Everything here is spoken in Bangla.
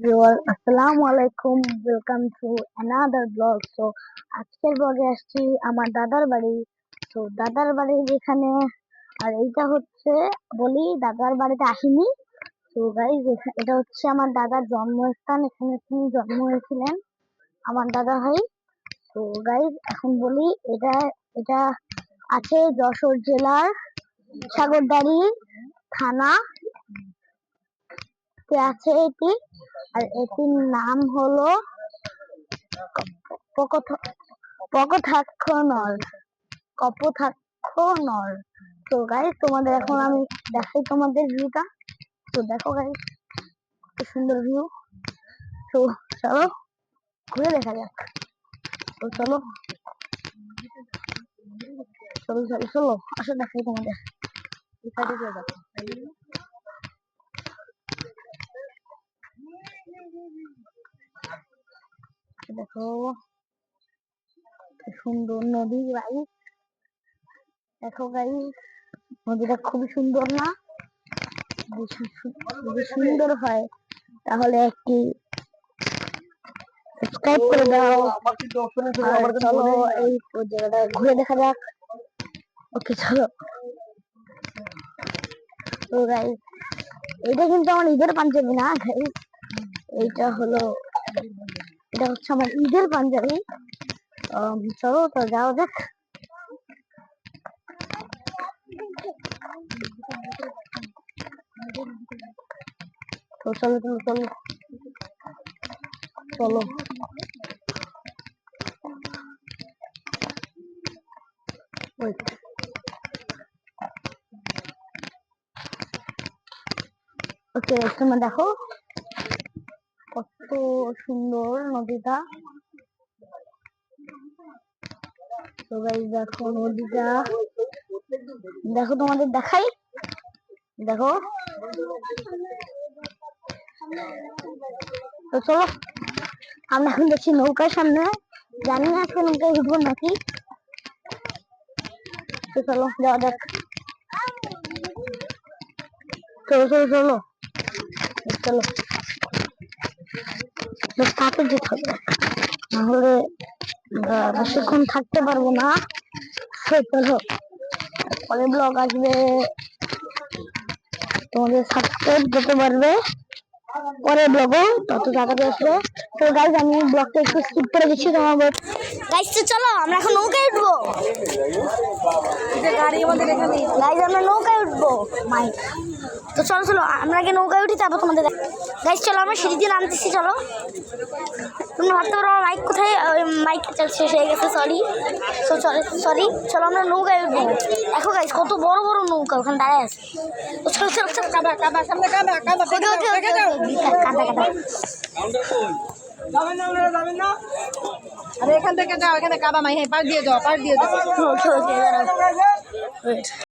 everyone, আসসালামু আলাইকুম, welcome to another blog. So আজকের ব্লগে আসছি আমার দাদার বাড়ি। তো দাদার বাড়ি যেখানে, আর এইটা হচ্ছে বলি দাদার বাড়িতে আসিনি। তো গাইজ এটা হচ্ছে আমার দাদার জন্মস্থান, এখানে তিনি জন্ম হয়েছিলেন আমার দাদা ভাই। তো গাইজ এখন বলি এটা এটা আছে যশোর জেলার সাগরদাড়ি থানা আছে এটি। আর এটির নাম হলো কপোতাক্ষ নর। তো গাইস তোমাদের এখন আমি দেখাই তোমাদের ভিউটা। তো দেখো গাইস কত সুন্দর ভিউ। তো চলো ঘুরে দেখা যাক। তো চলো চলো চলো চলো আসো দেখাই তোমাদের। দেখো সুন্দর নদী গাইস। দেখো গাইস নদীটা খুবই সুন্দর না? যদি সুন্দর হয় তাহলে একটি সাবস্ক্রাইব করে দাও। আর চলো এই জায়গাটা ঘুরে দেখা যাক। ওকে চলো। তো গাইস এটা কিন্তু আমার ঈদের পাঞ্জাবি না গাইস, এটা হচ্ছে আমার ঈদের পাঞ্জাবি। চলো তো যাও দেখ। তো চলো চলো চলো চলো। ওকে তোমরা দেখো কত সুন্দর নদীটা। তো গাইস দেখো নদীটা, দেখো তোমাদের দেখাই। দেখো তো চলো আমরা এখন দেখছি নৌকার সামনে, জানি না আজকে নৌকায় উঠবো নাকি। তো চলো যাওয়া যাক। চলো চলো চলো চলো তাতে যেতে হবে, নাহলে বেশিক্ষণ থাকতে পারবো না। চলো পরে ব্লগ আসবে, তোমাদের সাবস্ক্রাইব যেতে পারবে পরের ব্লগে, তত তাড়াতাড়ি আসবে। তো গাইজ আমি ব্লগটা একটু স্কিপ করে দিচ্ছি তোমাদের। গাইজ তো চলো আমরা এখন নৌকায় উঠবো। গাইজ আমরা নৌকায় উঠবো মাইক। তো চলো চলো আমরা আগে নৌকায় উঠি, তারপর তোমাদের গাইজ চলো আমরা সিঁড়ি দিয়ে নামতেছি। চলো তোমরা ভাবতে পারো আমার মাইক কোথায়, মাইক শেষ হয়ে গেছে, সরি। সরি চলো আমরা নৌকায় উঠবো। দেখো গাইজ কত বড় বড় নৌকা ওখানে দাঁড়ায় আছে। তো চলো চলো চলো আরে এখান থেকে যাও, এখানে কাদা নাই, হ্যাঁ পার দিয়ে যাও, পার দিয়ে যাও।